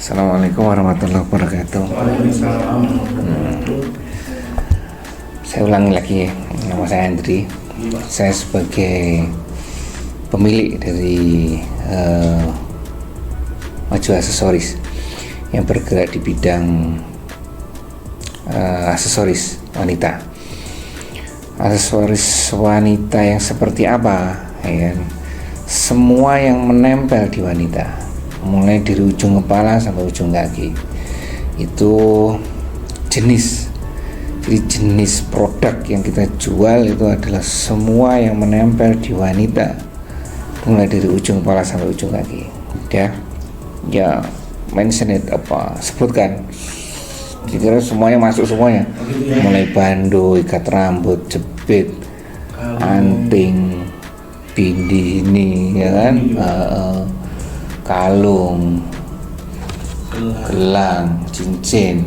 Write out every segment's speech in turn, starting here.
Assalamualaikum warahmatullahi wabarakatuh. Waalaikumsalam. Saya ulangi lagi ya, nama saya Andri. Saya sebagai pemilik dari Maju Aksesoris yang bergerak di bidang aksesoris wanita. Aksesoris wanita yang seperti apa? Ya, semua yang menempel di wanita, mulai dari ujung kepala sampai ujung kaki, itu jenis. Jadi jenis produk yang kita jual itu adalah semua yang menempel di wanita, mulai dari ujung kepala sampai ujung kaki. Ya mention it, sebutkan. Dikira semuanya masuk semuanya, mulai bandu, ikat rambut, jepit, anting, bindi, ya kan, kalung, gelang, cincin,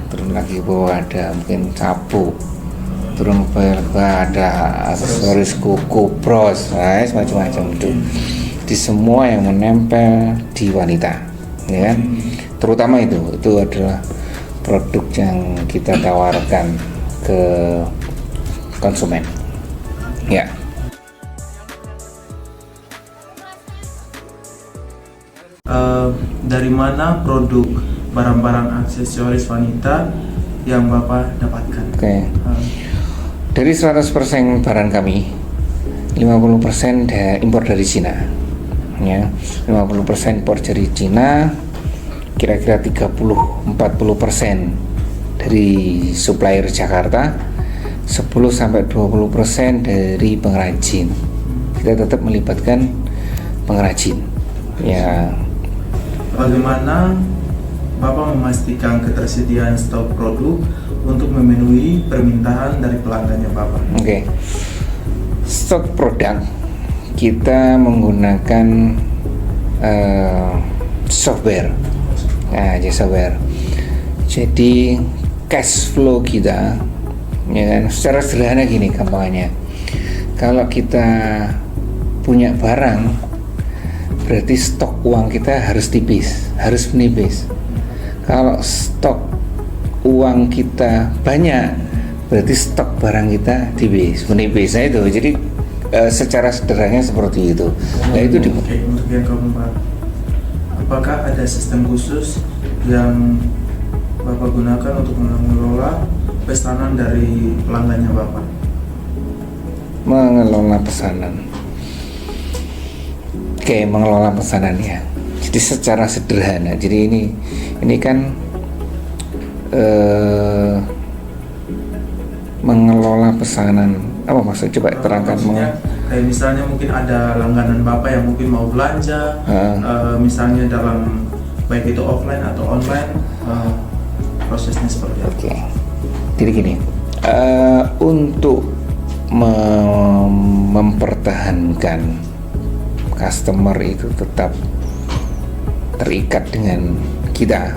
terus lagi bawah ada mungkin sapu, terus ada aksesoris kuku, bros, macam-macam itu. Di semua yang menempel di wanita, ya kan, terutama itu adalah produk yang kita tawarkan ke konsumen, ya. Dari mana produk barang-barang aksesoris wanita yang Bapak dapatkan? Oke. Dari 100% barang kami, 50% impor dari Cina. Ya, 50% impor dari Cina, kira-kira 30-40% dari supplier Jakarta, 10-20% dari pengrajin. Kita tetap melibatkan pengrajin. Ya. Bagaimana Bapak memastikan ketersediaan stok produk untuk memenuhi permintaan dari pelanggannya Bapak? Oke. Stok produk kita menggunakan software. Software. Jadi cash flow kita, ya kan, secara sederhana gini gampangnya. Kalau kita punya barang, berarti stok uang kita harus menipis. Kalau stok uang kita banyak, berarti stok barang kita menipis. Nah itu, jadi secara sederhananya seperti itu. Nah itu untuk yang keempat, apakah ada sistem khusus yang Bapak gunakan untuk mengelola pesanan dari pelanggannya Bapak? Mengelola pesanan. Oke, mengelola pesanannya. Jadi secara sederhana. Jadi ini kan mengelola pesanan. Apa maksud? Coba terangkan. Kayak misalnya mungkin ada langganan Bapak yang mungkin mau belanja, misalnya dalam baik itu offline atau online, prosesnya seperti apa? Oke. Jadi gini, untuk mempertahankan customer itu tetap terikat dengan kita,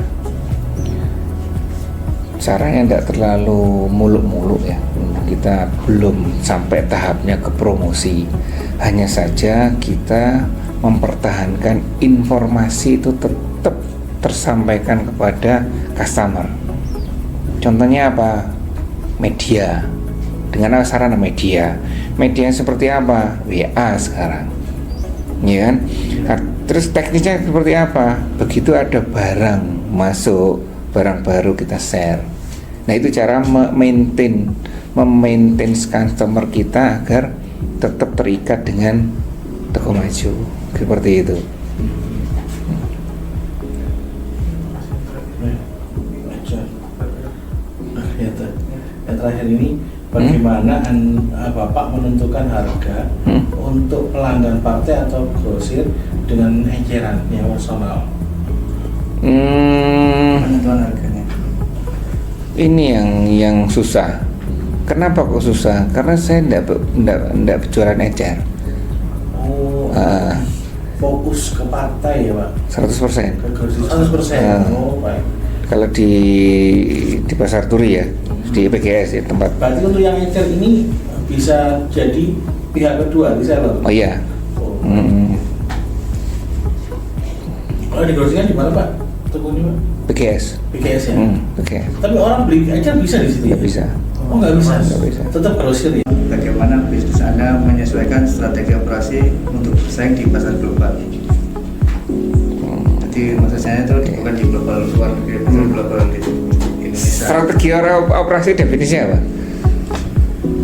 caranya tidak terlalu muluk-muluk ya. Kita belum sampai tahapnya ke promosi, hanya saja kita mempertahankan informasi itu tetap tersampaikan kepada customer. Contohnya apa? Media, dengan sarana media seperti apa? WA sekarang, ya kan? Nah, terus teknisnya seperti apa? Begitu ada barang masuk, barang baru kita share. Nah itu cara memaintain customer kita agar tetap terikat dengan Toko Maju, seperti itu. Yang terakhir ini, bagaimana Bapak menentukan harga untuk pelanggan partai atau grosir dengan eceran yang personal? Penentuan harganya. Ini yang susah. Kenapa kok susah? Karena saya tidak jualan ecer. Fokus ke partai ya Pak? 100%. Ke grosir 100%. Baik. Kalau di Pasar Turi ya, di PGS ya tempat. Berarti untuk yang ecer ini bisa jadi pihak kedua, reseller? Oh iya. Kalau di grosirnya di mana Pak? toko ini Pak? PGS. PGS ya. PGS. Tapi orang beli aja bisa di situ. Nggak Ya? bisa. Oh nggak bisa. Nggak bisa. Tetap grosir ya. Bagaimana bisnis Anda menyesuaikan strategi operasi untuk bersaing di pasar global? Jadi maksud saya itu bukan di global luar negeri, pasar global di Indonesia. Strategi operasi definisinya apa?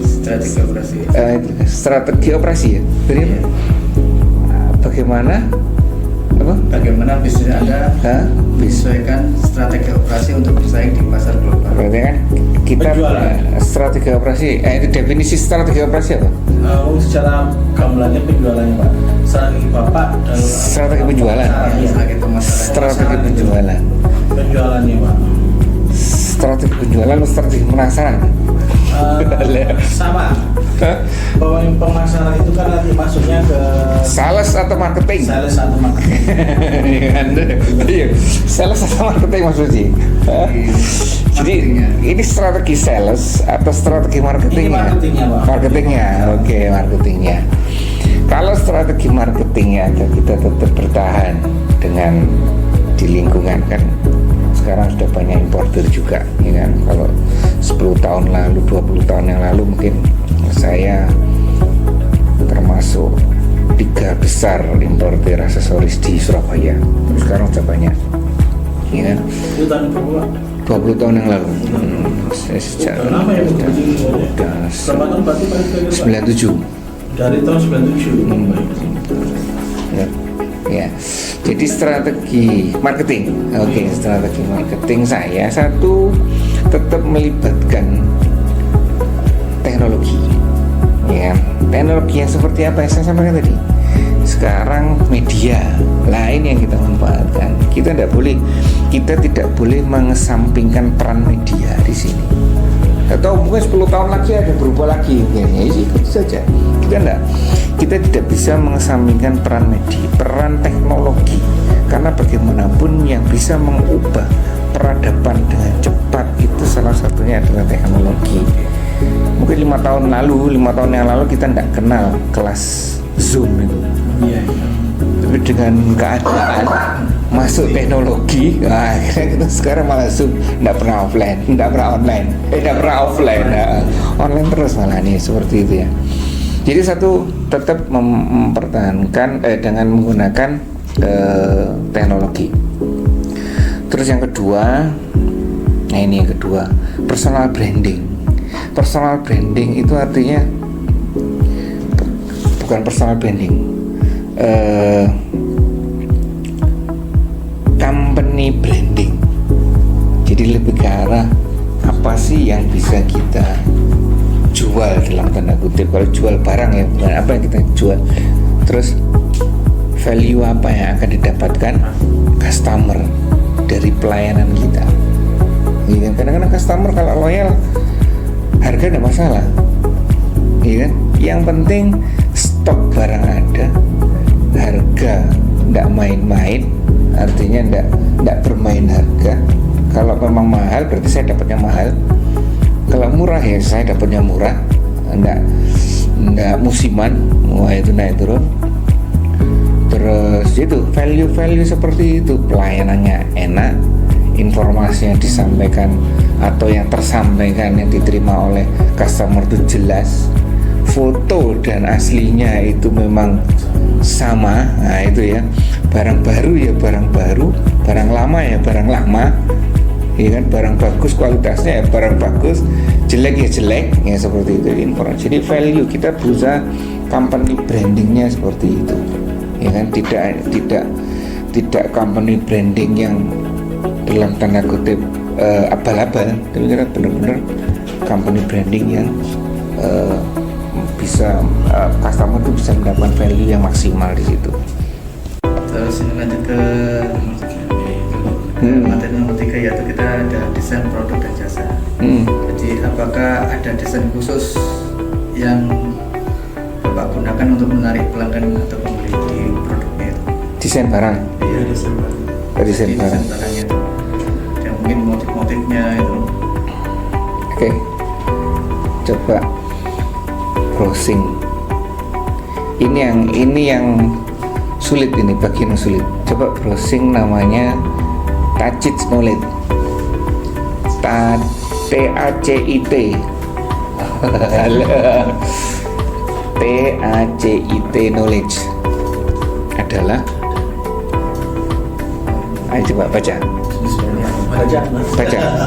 Strategi operasi. Strategi operasi ya. Jadi Iya. bagaimana? Apa? Bagaimana bisnis Anda Hah? menyesuaikan strategi operasi untuk bersaing di pasar global? Berarti kan kita Penjualan. strategi operasi. Itu definisi strategi operasi apa? Secara gamelannya penjualannya Pak. Strategi Bapak dalam Strategi penjualan. Iya. Strategi pemasaran. Strategi penjualan. Penjualannya Pak. Strategi penjualan atau strategi pemasaran? Sama. Hah? Bahwa yang pemasaran itu kan nanti masuknya ke Sales atau marketing? sales atau marketing. Iya kan? Iya. Sales atau marketing Mas Suci? Hah? Jadi Marketingnya. ini strategi sales atau strategi marketingnya? Ini marketingnya, Pak. Marketingnya, oke, marketingnya. Kalau strategi marketingnya agar kita tetap bertahan dengan di lingkungan kan sekarang sudah banyak importer juga, ya kan? Kalau 10 tahun lalu, 20 tahun yang lalu mungkin saya termasuk 3 besar importer aksesoris di Surabaya. Tapi sekarang sudah banyak, ya kan? Itu tahun berapa? 20 tahun yang lalu. Saya sejak Udah lama ya, udah, udah. Berapa tahun berarti Pak? 97. Dari tahun 97. Ya. Ya. Jadi strategi marketing. Oke, strategi marketing saya satu tetap melibatkan teknologi. Ya, teknologi yang seperti apa yang saya sampaikan tadi. Sekarang media lain yang kita manfaatkan. Kita tidak boleh mengesampingkan peran media di sini. Atau mungkin 10 tahun lagi ada berubah lagi, ya ikut saja. Kita tidak bisa mengesampingkan peran media, peran teknologi, karena bagaimanapun yang bisa mengubah peradaban dengan cepat itu salah satunya adalah teknologi. Mungkin 5 tahun yang lalu kita tidak kenal kelas Zoom itu. Iya. Tapi dengan keadaan masuk teknologi, nah, kita sekarang malah Zoom, tidak pernah offline, tidak pernah offline, online terus malah nih seperti itu ya. Jadi satu tetap mempertahankan dengan menggunakan teknologi. Terus yang kedua, nah ini yang kedua, personal branding. Personal branding itu artinya bukan personal branding, company branding. Jadi lebih ke arah apa sih yang bisa kita jual dalam tanda kutip. Kalau jual barang ya bukan apa yang kita jual. Terus value apa yang akan didapatkan customer dari pelayanan kita. Iya kan? Kadang-kadang customer kalau loyal harga tidak masalah, iya kan? Yang penting stok barang ada, harga tidak main-main, artinya tidak bermain harga. Kalau memang mahal berarti saya dapatnya mahal. Kalau murah ya saya dapatnya murah, enggak musiman, wah itu naik turun. Terus itu value seperti itu, pelayanannya enak, informasi yang disampaikan atau yang tersampaikan yang diterima oleh customer itu jelas, foto dan aslinya itu memang sama. Nah itu ya, barang baru ya barang baru, barang lama ya barang lama. Ya kan, barang bagus kualitasnya ya barang bagus, jelek ya jelek, ya seperti itu informasi. Jadi value kita berusaha company brandingnya seperti itu, ya kan, tidak company branding yang dalam tanda kutip abal-abal, tapi kita benar-benar company branding yang bisa customer itu bisa mendapatkan value yang maksimal di situ. Terus ini lanjut ke materi nomor 3, yaitu kita ada desain produk dan jasa. Jadi apakah ada desain khusus yang Bapak gunakan untuk menarik pelanggan atau pembeli di produknya itu? Desain barang, Iya, desain barang. desain Jadi barang. desain barangnya itu. Yang mungkin motif-motifnya itu. Oke, coba browsing. Ini yang sulit, ini bagian yang sulit. Coba browsing namanya Tacit knowledge. TACIT. TACIT knowledge adalah, ayo coba baca.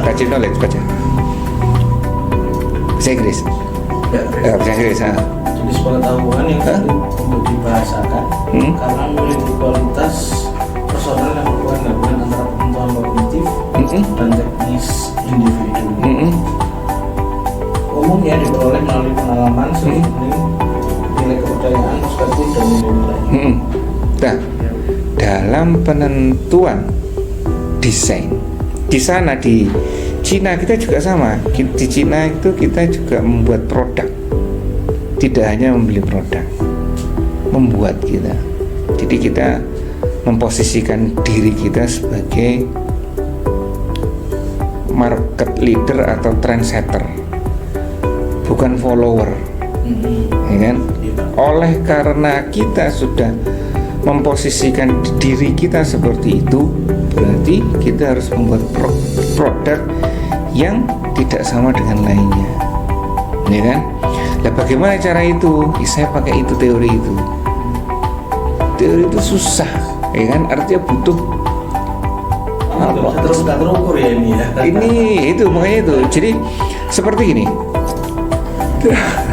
Tacit knowledge, baca. Bahasa Inggris. Bahasa Inggris. Jenis pengetahuan yang perlu untuk dibahasakan karena memiliki kualitas personal yang merupakan gabungan antara pengetahuan kognitif dan teknis individu. Umumnya diperoleh melalui pengalaman, seiring nilai kepercayaan, perspektif, dan nilai-nilai. Nah, dalam penentuan desain, di sana di Cina kita juga sama. Di Cina itu kita juga membuat produk, tidak hanya membeli produk, membuat kita. Jadi kita memposisikan diri kita sebagai market leader atau trendsetter, bukan follower, ya kan? Oleh karena kita sudah memposisikan diri kita seperti itu, berarti kita harus membuat produk yang tidak sama dengan lainnya, ya kan? Nah, bagaimana cara itu? Saya pakai itu teori itu. Teori itu susah, ya kan? Artinya butuh apa? Terus nggak terukur ya ini ya. Ini itu makanya itu. Jadi seperti gini.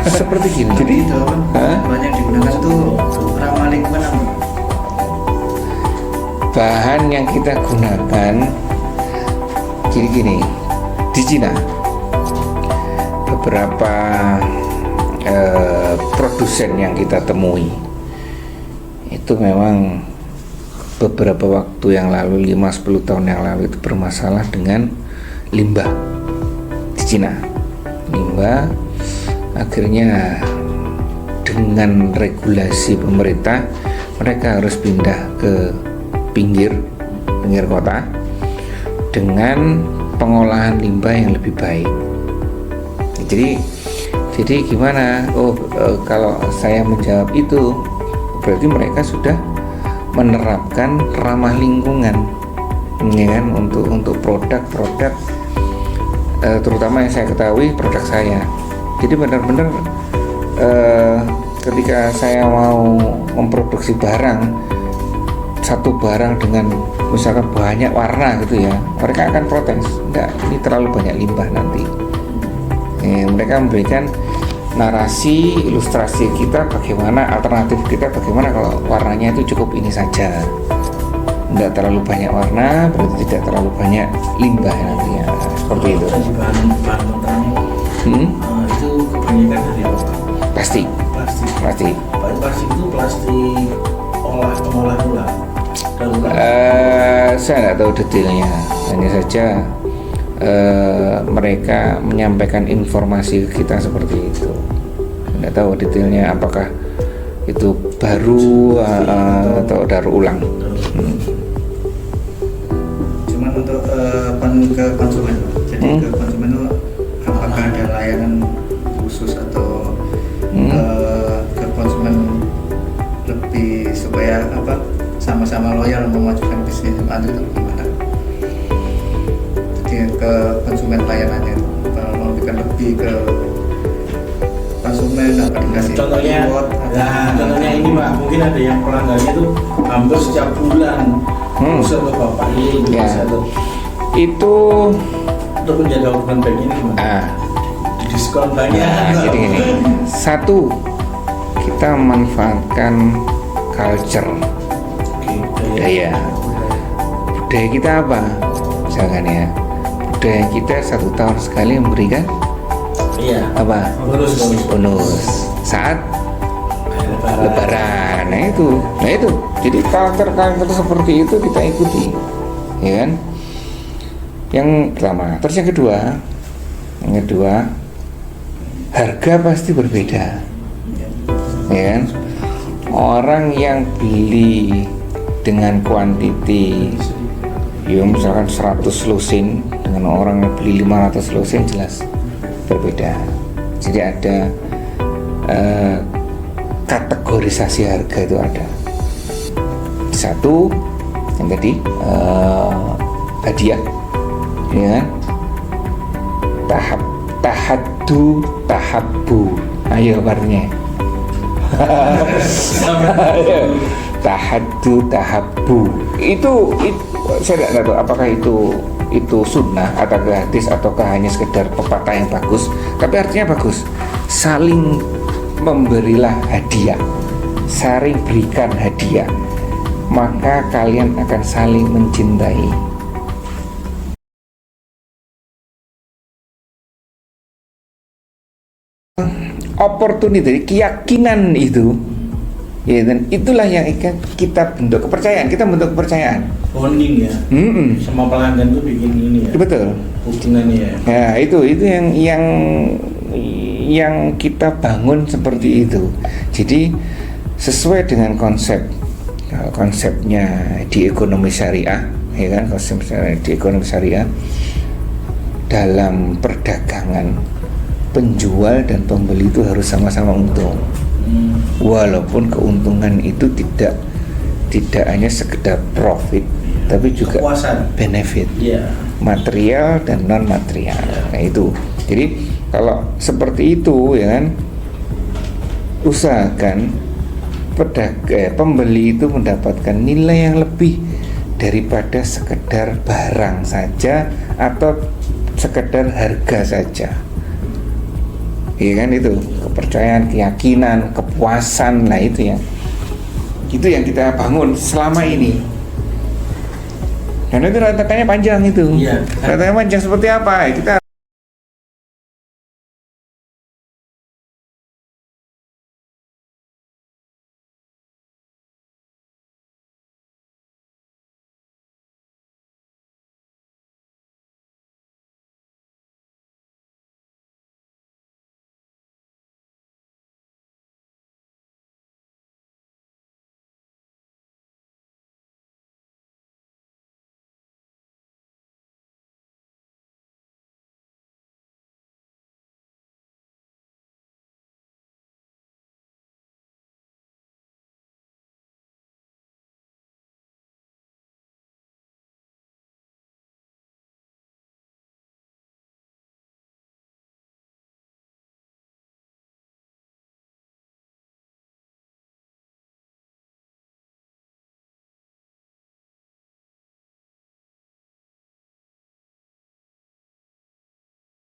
Seperti gini. Jadi itu banyak digunakan tuh ramah lingkungan apa? Bahan yang kita gunakan, jadi gini, di Cina beberapa produsen yang kita temui itu memang beberapa waktu yang lalu, 5-10 tahun yang lalu itu bermasalah dengan limbah di Cina. Limbah akhirnya dengan regulasi pemerintah mereka harus pindah ke pinggir kota dengan pengolahan limbah yang lebih baik. Jadi gimana? Kalau saya menjawab itu berarti mereka sudah menerapkan ramah lingkungan, ya kan, untuk produk-produk terutama yang saya ketahui produk saya. Jadi benar-benar ketika saya mau memproduksi satu barang dengan misalkan banyak warna gitu ya, mereka akan protes, enggak, ini terlalu banyak limbah nanti. Mereka memberikan narasi, ilustrasi kita bagaimana, alternatif kita bagaimana kalau warnanya itu cukup ini saja, enggak terlalu banyak warna, berarti tidak terlalu banyak limbah nantinya, seperti itu. Bahan materialnya itu kebanyakan dari apa? Plastik. Plastik itu plastik pengolahan ulang. Saya tidak tahu detailnya, hanya saja mereka menyampaikan informasi ke kita seperti itu. Tidak tahu detailnya apakah itu baru atau daur ulang. Cuman untuk ke konsumen, jadi ke konsumen itu apakah ada layanan khusus atau ke konsumen lebih supaya sama-sama loyal memajukan bisnis itu gimana? Jadi ke konsumen layanannya itu memberikan lebih ke konsumen dikasih contohnya reward, contohnya ini Pak, mungkin ada yang pelanggannya itu hampir setiap bulan usul ke Bapak ini itu untuk menjaga hubungan baik ini gimana? Diskon banyak. Jadi gini, satu, kita memanfaatkan culture, budaya kita apa? Misalkan ya, budaya kita 1 tahun sekali memberikan apa? Bonus saat Lebaran. Nah itu. Jadi karakter seperti itu kita ikuti, ya kan? Yang pertama. Terus yang kedua, harga pasti berbeda, ya kan? Orang yang beli dengan kuantiti, ya misalkan 100 lusin dengan orang yang beli 500 lusin jelas berbeda. Jadi ada kategorisasi harga itu ada. Satu yang tadi hadiah, ya kan? Tahaddu tahabbu, ayo barengnya. Tahaddu tahabbu itu saya tidak tahu apakah itu sunnah atau hadis ataukah hanya sekedar pepatah yang bagus, tapi artinya bagus. Saling memberilah hadiah, saling berikan hadiah, maka kalian akan saling mencintai. Opportunity, keyakinan itu, ya, dan itulah yang kita bentuk kepercayaan. Kita bentuk kepercayaan. Bonding ya. Sama pelanggan tuh bikin ini ya. Betul. Hubungannya ya. Ya, itu yang kita bangun seperti itu. Jadi sesuai dengan konsepnya di ekonomi syariah, ya kan, konsepnya di ekonomi syariah dalam perdagangan. Penjual dan pembeli itu harus sama-sama untung, walaupun keuntungan itu tidak hanya sekedar profit, tapi juga kepuasan, benefit, material dan non material. Nah itu, jadi kalau seperti itu, ya kan, usahakan pembeli itu mendapatkan nilai yang lebih daripada sekedar barang saja atau sekedar harga saja. Iya kan, itu kepercayaan, keyakinan, kepuasan, lah itu yang kita bangun selama ini. Karena itu ratakannya panjang itu. Ratakannya panjang seperti apa? Kita